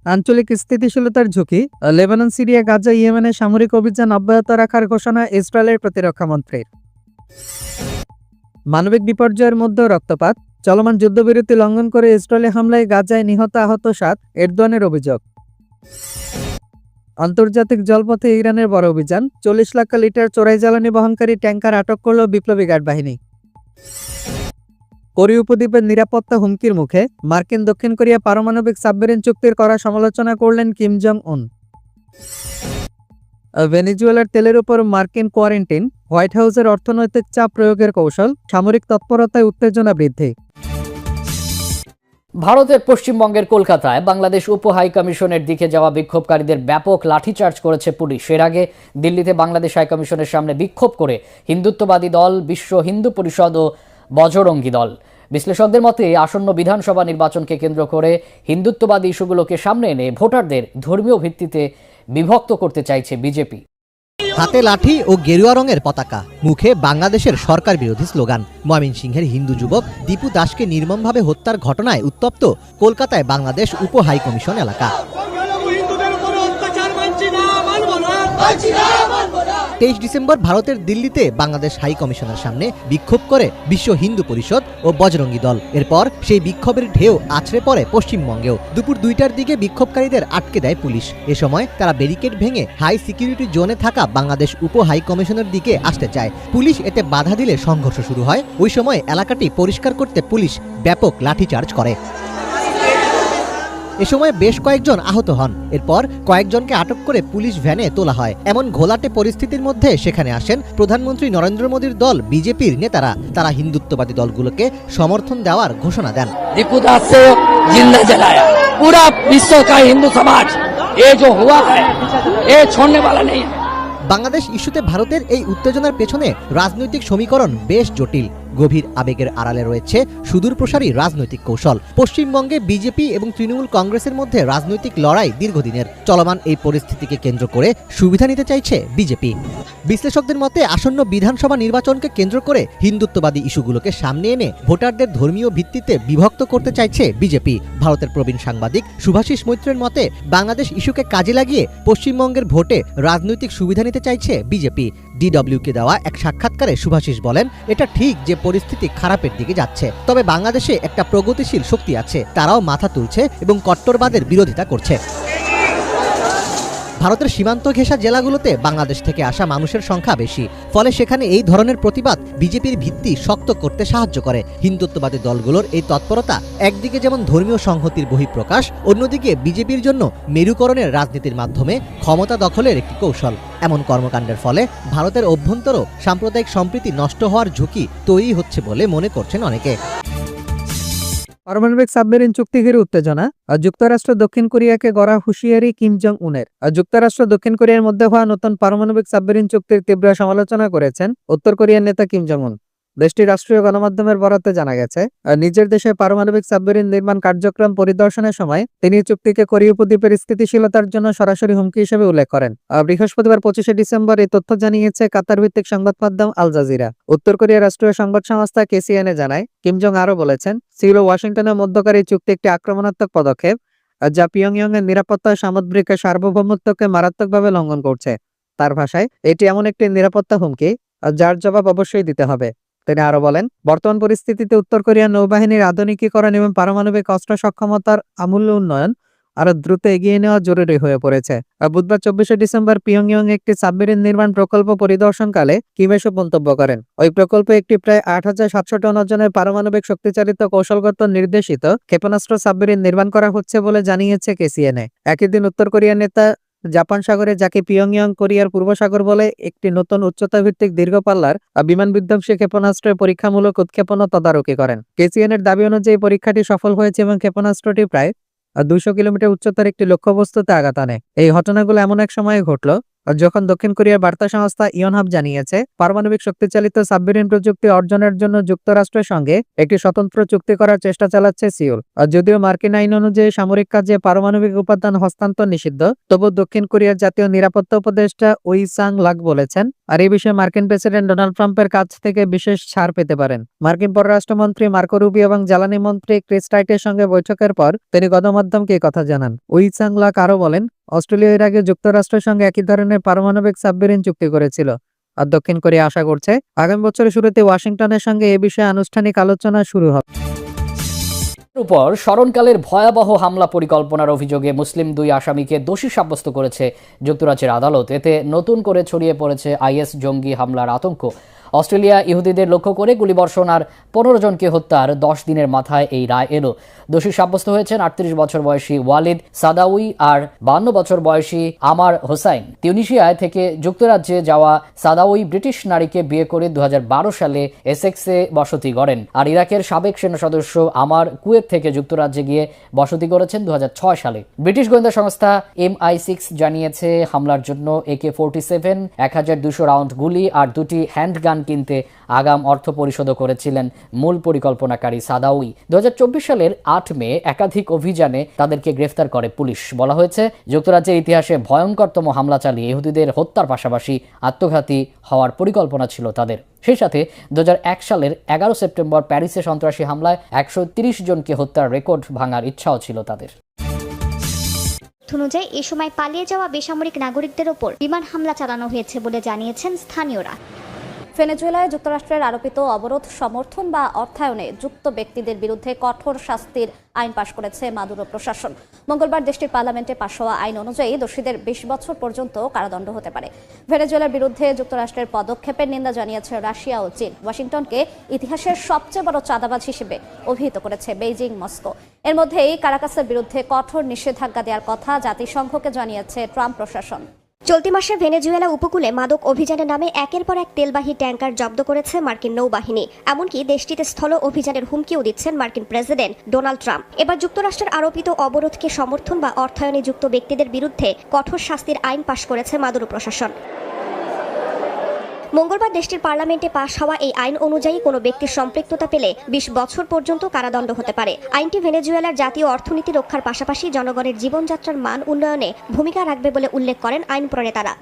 আঞ্চলিক স্থিতিশীলতার ঝুঁকি, লেবানন, সিরিয়া, গাজা, ইয়েমেনে সামরিক অভিযান অব্যাহত রাখার ঘোষণা ইসরায়েলের প্রতিরক্ষা মন্ত্রীর। মানবিক বিপর্যয়ের মধ্যেও রক্তপাত, চলমান যুদ্ধবিরতি লঙ্ঘন করে ইসরায়েলি হামলায় গাজায় নিহত আহত 7, এরদোয়ানের অভিযোগ। আন্তর্জাতিক জলপথে ইরানের বড় অভিযান, 40 লাখ লিটার চোরাই জ্বালানি বহনকারী ট্যাঙ্কার আটক করল বিপ্লবী গার্ড বাহিনী। কোরীয় উপদ্বীপের নিরাপত্তা হুমকির মুখে, মার্কিন দক্ষিণ কোরিয়া পারমাণবিক সাবমেরিন চুক্তির কড়া সমালোচনা করলেন কিম জং উন। ভেনেজুয়েলার তেলের উপর মার্কিন কোয়ারেন্টিন, হোয়াইট হাউসের অর্থনৈতিক চাপ প্রয়োগের কৌশল, সামরিক তৎপরতায় উত্তেজনা বৃদ্ধি। ভারতের পশ্চিমবঙ্গের কলকাতায় বাংলাদেশ উপ হাইকমিশনের দিকে যাওয়া বিক্ষোভকারীদের ব্যাপক লাঠিচার্জ করেছে পুলিশ। এর আগে দিল্লিতে বাংলাদেশ হাইকমিশনের সামনে বিক্ষোভ করে হিন্দুত্ববাদী দল, বিশ্ব হিন্দু পরিষদ ও বজরঙ্গী দল। বিশ্লেষকদের মতে আসন্ন বিধানসভা নির্বাচনকে কেন্দ্র করে হিন্দুত্ববাদী ইস্যুগুলোকে সামনে এনে ভোটারদের ধর্মীয় ভিত্তিতে বিভক্ত করতে চাইছে বিজেপি। হাতে লাঠি ও গেরুয়া রঙের পতাকা, মুখে বাংলাদেশের সরকার বিরোধী স্লোগান। ময়মনসিংহের হিন্দু যুবক দীপু দাসকে নির্মমভাবে হত্যার ঘটনায় উত্তপ্ত কলকাতায় বাংলাদেশ উপ হাইকমিশন এলাকা। 23 ডিসেম্বর ভারতের দিল্লিতে বাংলাদেশ হাই কমিশনের সামনে বিক্ষোভ করে বিশ্ব হিন্দু পরিষদ ও বজরঙ্গী দল। এরপর সেই বিক্ষোভের ঢেউ আছড়ে পড়ে পশ্চিমবঙ্গেও। দুপুর 2টার দিকে বিক্ষোভকারীদের আটকে দেয় পুলিশ। এ সময় তারা ব্যারিকেড ভেঙে হাই সিকিউরিটি জোনে থাকা বাংলাদেশ উপ হাই কমিশনের দিকে আসতে চায়। পুলিশ এতে বাধা দিলে সংঘর্ষ শুরু হয়। ওই সময় এলাকাটি পরিষ্কার করতে পুলিশ ব্যাপক লাঠিচার্জ করে। এ সময় বেশ কয়েকজন আহত হন। এরপর কয়েকজনকে আটক করে পুলিশ ভ্যানে তোলা হয়। এমন ঘোলাটে পরিস্থিতির মধ্যে সেখানে আসেন প্রধানমন্ত্রী নরেন্দ্র মোদীর দল বিজেপির নেতারা। তারা হিন্দুত্ববাদী দলগুলোকে সমর্থন দেওয়ার ঘোষণা দেন। दीपू दास से जिंदा जलाया पूरा विश्व का हिंदू समाज, ये जो हुआ है ये छोड़ने वाला नहीं है। বাংলাদেশ ইস্যুতে ভারতের এই উত্তেজনার পেছনে রাজনৈতিক সমীকরণ বেশ জটিল। গভীর আবেগের আড়ালে রয়েছে সুদূরপ্রসারী রাজনৈতিক কৌশল। পশ্চিমবঙ্গে বিজেপি এবং তৃণমূল কংগ্রেসের মধ্যে রাজনৈতিক লড়াই দীর্ঘদিনের। চলমান এই পরিস্থিতিকে কেন্দ্র করে সুবিধা নিতে চাইছে বিজেপি। বিশ্লেষকদের মতে আসন্ন বিধানসভা নির্বাচনকে কেন্দ্র করে হিন্দুত্ববাদী ইস্যুগুলোকে সামনে এনে ভোটারদের ধর্মীয় ভিত্তিতে বিভক্ত করতে চাইছে বিজেপি। ভারতের প্রবীণ সাংবাদিক শুভাশিস মৈত্রের মতে বাংলাদেশ ইস্যুকে কাজে লাগিয়ে পশ্চিমবঙ্গের ভোটে রাজনৈতিক সুবিধা নিতে চাইছে বিজেপি। ডিডব্লিউকে দেওয়া এক সাক্ষাৎকারে শুভাশিস বলেন, এটা ঠিক যে পরিস্থিতি খারাপের দিকে যাচ্ছে, তবে বাংলাদেশে একটা প্রগতিশীল শক্তি আছে, তারাও মাথা তুলছে এবং কট্টরবাদের বিরোধিতা করছে। ভারতের সীমান্ত ঘেঁষা জেলাগুলোতে বাংলাদেশ থেকে আসা মানুষের সংখ্যা বেশি, ফলে সেখানে এই ধরনের প্রতিবাদ বিজেপির ভিত্তি শক্ত করতে সাহায্য করে। হিন্দুত্ববাদী দলগুলোর এই তৎপরতা একদিকে যেমন ধর্মীয় সংহতির বহিঃপ্রকাশ, অন্যদিকে বিজেপির জন্য মেরুকরণের রাজনীতির মাধ্যমে ক্ষমতা দখলের একটি কৌশল। এমন কর্মকাণ্ডের ফলে ভারতের অভ্যন্তর সাম্প্রদায়িক সম্প্রীতি নষ্ট হওয়ার ঝুঁকি তৈরি হচ্ছে বলে মনে করছেন অনেকে। পারমাণবিক সাবমেরিন চুক্তি ঘিরে উত্তেজনা, যুক্তরাষ্ট্র দক্ষিণ কোরিয়াকে গড়া হুঁশিয়ারি কিম জং উনের। যুক্তরাষ্ট্র দক্ষিণ কোরিয়ার মধ্যে হওয়া নতুন পারমাণবিক সাবমেরিন চুক্তির তীব্র সমালোচনা করেছেন উত্তর কোরিয়ার নেতা কিম জং উন। দেশটির রাষ্ট্রীয় গণমাধ্যমের বরাতে জানা গেছে, নিজের দেশে পারমাণবিক সাবমেরিন নির্মাণ কার্যক্রম পরিদর্শনের সময় তিনি চুক্তিকে কোরীয় উপদ্বীপের স্থিতিশীলতার জন্য সরাসরি হুমকি হিসেবে উল্লেখ করেন। বৃহস্পতিবার 25 ডিসেম্বর এই তথ্য জানিয়েছে কাতার ভিত্তিক সংবাদ মাধ্যম আল জাজিরা। উত্তর কোরিয়ার রাষ্ট্রীয় সংবাদ সংস্থা কেসিএনএ জানায়, কিম জং আরও বলেছেন, সিউল ও ওয়াশিংটনের মধ্যকার এই চুক্তি একটি আক্রমণাত্মক পদক্ষেপ, যা পিয়ংইয়ং এর নিরাপত্তা সামুদ্রিক সার্বভৌমত্বকে মারাত্মকভাবে লঙ্ঘন করছে। তার ভাষায়, এটি এমন একটি নিরাপত্তা হুমকি যার জবাব অবশ্যই দিতে হবে। তিনি আরো বলেন, বর্তমান পরিস্থিতিতে উত্তর কোরিয়ার নৌবাহিনীর আধুনিকীকরণ এবং পারমাণবিক অস্ত্র সক্ষমতার আমূল উন্নয়ন আরো দ্রুত এগিয়ে নেওয়া জরুরি হয়ে পড়েছে। বুধবার 24 ডিসেম্বর পিয়ংইয়ং একটি সাবমেরিন নির্মাণ প্রকল্প পরিদর্শনকালে কিম এসব মন্তব্য করেন। ওই প্রকল্পে একটি প্রায় 8700 টন ওজনের পারমাণবিক শক্তিচালিত কৌশলগত নির্দেশিত ক্ষেপণাস্ত্র সাবমেরিন নির্মাণ করা হচ্ছে বলে জানিয়েছে কেসিএনএ। একই দিন উত্তর কোরিয়ার নেতা জাপান সাগরে, যাকে পিয়ংইয়ং কোরিয়ার পূর্ব সাগর বলে, একটি নতুন উচ্চতা ভিত্তিক দীর্ঘপাল্লার বিমান বিধ্বংসী ক্ষেপণাস্ত্রের পরীক্ষামূলক উৎক্ষেপণ ও তদারকি করেন। কেসিএনের দাবি অনুযায়ী পরীক্ষাটি সফল হয়েছে এবং ক্ষেপণাস্ত্রটি প্রায় 200 কিলোমিটার উচ্চতার একটি লক্ষ্যবস্তুতে আঘাত আনে। এই ঘটনাগুলো এমন এক সময়ে ঘটল যখন দক্ষিণ কোরিয়ার বার্তা সংস্থা ইয়নহাপ জানিয়েছে, পারমাণবিক শক্তিচালিত সাবমেরিন প্রযুক্তি অর্জনের জন্য যুক্তরাষ্ট্রের সঙ্গে একটি স্বতন্ত্র চুক্তি করার চেষ্টা চালাচ্ছে সিউল। যদিও মার্কিন আইন অনুযায়ী সামরিক কাজে পারমাণবিক উপাদান হস্তান্তর নিষিদ্ধ, তবু দক্ষিণ কোরিয়ার জাতীয় নিরাপত্তা উপদেষ্টা উই সাং লাক বলেছেন, আর এই বিষয়ে মার্কিন প্রেসিডেন্ট ডোনাল্ড ট্রাম্পের কাছ থেকে বিশেষ ছাড় পেতে পারেন। মার্কিন পররাষ্ট্রমন্ত্রী মার্কো রুবিও এবং জ্বালানি মন্ত্রী ক্রিস টাইটের সঙ্গে বৈঠকের পর তিনি গণমাধ্যমকে এই কথা জানান। উই চাং-লাক আরও বলেন, অস্ট্রেলিয়া এর আগে যুক্তরাষ্ট্রের সঙ্গে একই ধরনের পারমাণবিক সাবমেরিন চুক্তি করেছিল। আর দক্ষিণ কোরিয়া আশা করছে আগামী বছরের শুরুতে ওয়াশিংটনের সঙ্গে এ বিষয়ে আনুষ্ঠানিক আলোচনা শুরু হবে। উপর স্মরণকালের ভয়াবহ হামলা পরিকল্পনার অভিযোগে মুসলিম 2 আসামিকে দোষী সাব্যস্ত করেছে যুক্তরাজ্যের আদালত। এতে নতুন করে ছড়িয়ে পড়েছে আইএস জঙ্গি হামলার আতঙ্ক। অস্ট্রেলিয়া ইহুদিদের লক্ষ্য করে গুলিবর্ষণ আর 15 জনকে হত্যার 10 দিনের মাথায় এই রায় এলো। দোষী সাব্যস্ত হয়েছেন 38 বছর বয়সী ওয়ালিদ সাদাউই আর 52 বছর বয়সী আমার হোসাইন। তিউনিসিয়ায় থেকে যুক্তরাজ্যে যাওয়া সাদাউই ব্রিটিশ নারীকে বিয়ে করে 2012 সালে এসেক্সে বসতি গড়েন। আর ইরাকের সাবেক সেনা সদস্য আমার কুয়েত থেকে যুক্তরাজ্যে গিয়ে বসতি গড়েছেন 2006 সালে। ব্রিটিশ গোয়েন্দা সংস্থা MI6 জানিয়েছে হামলার জন্য AK-47, 1200 রাউন্ড গুলি আর 2টি হ্যান্ডগান কিনতে আগাম অর্থ পরিশোধ করেছিলেন মূল পরিকল্পনাকারী সাদাউই। 2024 সালের 8 মে একাধিক অভিযানে তাদেরকে গ্রেফতার করে পুলিশ। বলা হয়েছে যুক্তরাজ্যের ইতিহাসে ভয়ঙ্করতম হামলা চালিয়ে ইহুদিদের হত্যার পাশাপাশি আত্মঘাতী হওয়ার পরিকল্পনা ছিল তাদের। সেই সাথে 2001 সালের 11 সেপ্টেম্বর প্যারিসে সন্ত্রাসী হামলায় 130 জনকে হত্যার রেকর্ড ভাঙার ইচ্ছাও ছিল তাদের। অনুযায়ী এ সময় পালিয়ে যাওয়া বেসামরিক নাগরিকদের ওপর বিমান হামলা চালানো হয়েছে বলে জানিয়েছেন স্থানীয়রা। ভেনেজুয়েলায় যুক্তরাষ্ট্রের আরোপিত অবরোধ সমর্থন বা অর্থায়নে যুক্ত ব্যক্তিদের বিরুদ্ধে কঠোর শাস্তির আইন পাশ করেছে মাদুরো প্রশাসন। মঙ্গলবার দেশটির পার্লামেন্টে পাশ হওয়া আইন অনুযায়ী দোষীদের 20 বছর পর্যন্ত কারাদণ্ড হতে পারে। ভেনেজুয়েলার বিরুদ্ধে যুক্তরাষ্ট্রের পদক্ষেপের নিন্দা জানিয়েছে রাশিয়া ও চীন। ওয়াশিংটনকে ইতিহাসের সবচেয়ে বড় চাঁদাবাজ হিসেবে অভিহিত করেছে বেইজিং, মস্কো। এর মধ্যেই কারাকাসের বিরুদ্ধে কঠোর নিষেধাজ্ঞা দেওয়ার কথা জাতিসংঘকে জানিয়েছে ট্রাম্প প্রশাসন। চলতি মাসে ভেনেজুয়েলা উপকূলে মাদক অভিযানের নামে একের পর এক তেলবাহী ট্যাঙ্কার জব্দ করেছে মার্কিন নৌবাহিনী। এমনকি দেশটিতে স্থল অভিযানের হুমকিও দিচ্ছেন মার্কিন প্রেসিডেন্ট ডোনাল্ড ট্রাম্প। এবার যুক্তরাষ্ট্রের আরোপিত অবরোধকে সমর্থন বা অর্থায়নে যুক্ত ব্যক্তিদের বিরুদ্ধে কঠোর শাস্তির আইন পাশ করেছে মাদুরো প্রশাসন। মঙ্গলবার দেশটির পার্লামেন্টে পাশ হওয়া এই আইন অনুযায়ী কোনো ব্যক্তির সম্পৃক্ততা পেলে 20 বছর পর্যন্ত কারাদণ্ড হতে পারে। আইনটি ভেনেজুয়েলার জাতীয় অর্থনীতি রক্ষার পাশাপাশি জনগণের জীবনযাত্রার মান উন্নয়নে ভূমিকা রাখবে বলে উল্লেখ করেন আইন প্রণেতারা।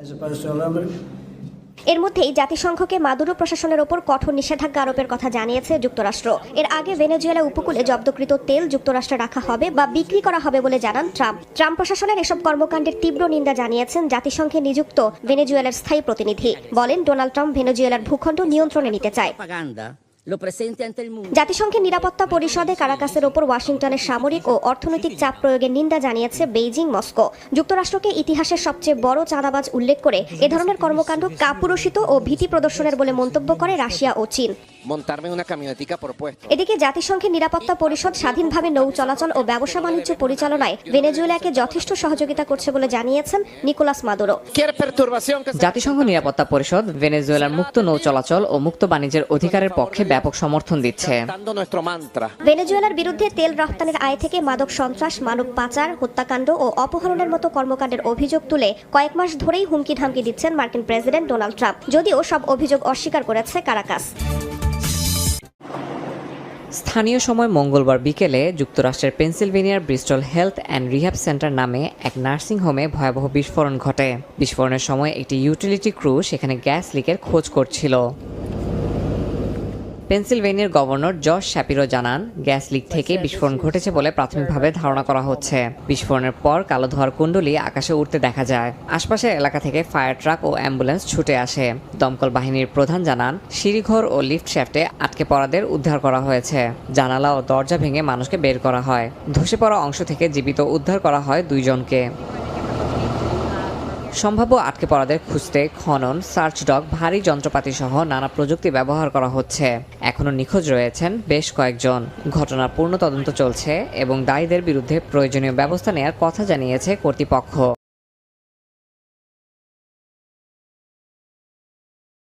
এর মধ্যেই জাতিসংঘকে মাদুরো প্রশাসনের ওপর কঠোর নিষেধাজ্ঞা আরোপের কথা জানিয়েছে যুক্তরাষ্ট্র। এর আগে ভেনেজুয়েলা উপকূলে জব্দকৃত তেল যুক্তরাষ্ট্রে রাখা হবে বা বিক্রি করা হবে বলে জানান ট্রাম্প। ট্রাম্প প্রশাসনের এসব কর্মকাণ্ডের তীব্র নিন্দা জানিয়েছেন জাতিসংঘে নিযুক্ত ভেনেজুয়েলার স্থায়ী প্রতিনিধি। বলেন, ডোনাল্ড ট্রাম্প ভেনেজুয়েলার ভূখণ্ড নিয়ন্ত্রণে নিতে চায়। জাতিসংঘের নিরাপত্তা পরিষদে কারাকাসের ওপর ওয়াশিংটনের সামরিক ও অর্থনৈতিক চাপ প্রয়োগের নিন্দা জানিয়েছে বেইজিং, মস্কো। যুক্তরাষ্ট্রকে ইতিহাসের সবচেয়ে বড় চাঁদাবাজ উল্লেখ করে এ ধরনের কর্মকাণ্ড কাপুরুষিত ও ভীতি প্রদর্শনের বলে মন্তব্য করে রাশিয়া ও চীন। এদিকে জাতিসংঘের নিরাপত্তা পরিষদ স্বাধীনভাবে নৌ চলাচল ও ব্যবসা বাণিজ্য পরিচালনায় ভেনেজুয়েলাকে যথেষ্ট সহযোগিতা করছে বলে জানিয়েছেন নিকোলাস মাদুরো। জাতিসংঘ নিরাপত্তা পরিষদ ভেনেজুয়েলার মুক্ত নৌ চলাচল ও মুক্ত বাণিজ্যের অধিকারের পক্ষে ব্যাপক সমর্থন দিচ্ছে। ভেনেজুয়েলার বিরুদ্ধে তেল রপ্তানির আয় থেকে মাদক সন্ত্রাস, মানব পাচার, হত্যাকাণ্ড ও অপহরণের মতো কর্মকাণ্ডের অভিযোগ তুলে কয়েক মাস ধরেই হুমকি ধামকি দিচ্ছেন মার্কিন প্রেসিডেন্ট ডোনাল্ড ট্রাম্প, যদিও সব অভিযোগ অস্বীকার করেছে কারাকাস। স্থানীয় সময় মঙ্গলবার বিকেলে যুক্তরাষ্ট্রের পেনসিলভেনিয়ার Bristol health and rehab center নামে এক নার্সিং হোমে ভয়াবহ বিস্ফোরণ ঘটে। বিস্ফোরণের সময় একটি ইউটিলিটি ক্রু সেখানে গ্যাস লিকের খোঁজ করছিল। পেনসিলভেনিয়ার গভর্নর জশ শ্যাপিরো জানান, গ্যাস লিক থেকে বিস্ফোরণ ঘটেছে বলে প্রাথমিকভাবে ধারণা করা হচ্ছে। বিস্ফোরণের পর কালো ধোঁয়ার কুণ্ডলী আকাশে উঠতে দেখা যায়। আশপাশের এলাকা থেকে ফায়ার ট্রাক ও অ্যাম্বুলেন্স ছুটে আসে। দমকল বাহিনীর প্রধান জানান, সিঁড়িঘর ও লিফট শ্যাফটে আটকে পড়াদের উদ্ধার করা হয়েছে। জানালা ও দরজা ভেঙে মানুষকে বের করা হয়। ধসে পড়া অংশ থেকে জীবিত উদ্ধার করা হয় 2 জনকে। সম্ভাব্য আটকে পড়াদের খুঁজতে খনন, সার্চ ডগ, ভারী যন্ত্রপাতি সহ নানা প্রযুক্তি ব্যবহার করা হচ্ছে। এখনও নিখোঁজ রয়েছেন বেশ কয়েকজন। ঘটনার পূর্ণ তদন্ত চলছে এবং দায়ীদের বিরুদ্ধে প্রয়োজনীয় ব্যবস্থা নেওয়ার কথা জানিয়েছে কর্তৃপক্ষ।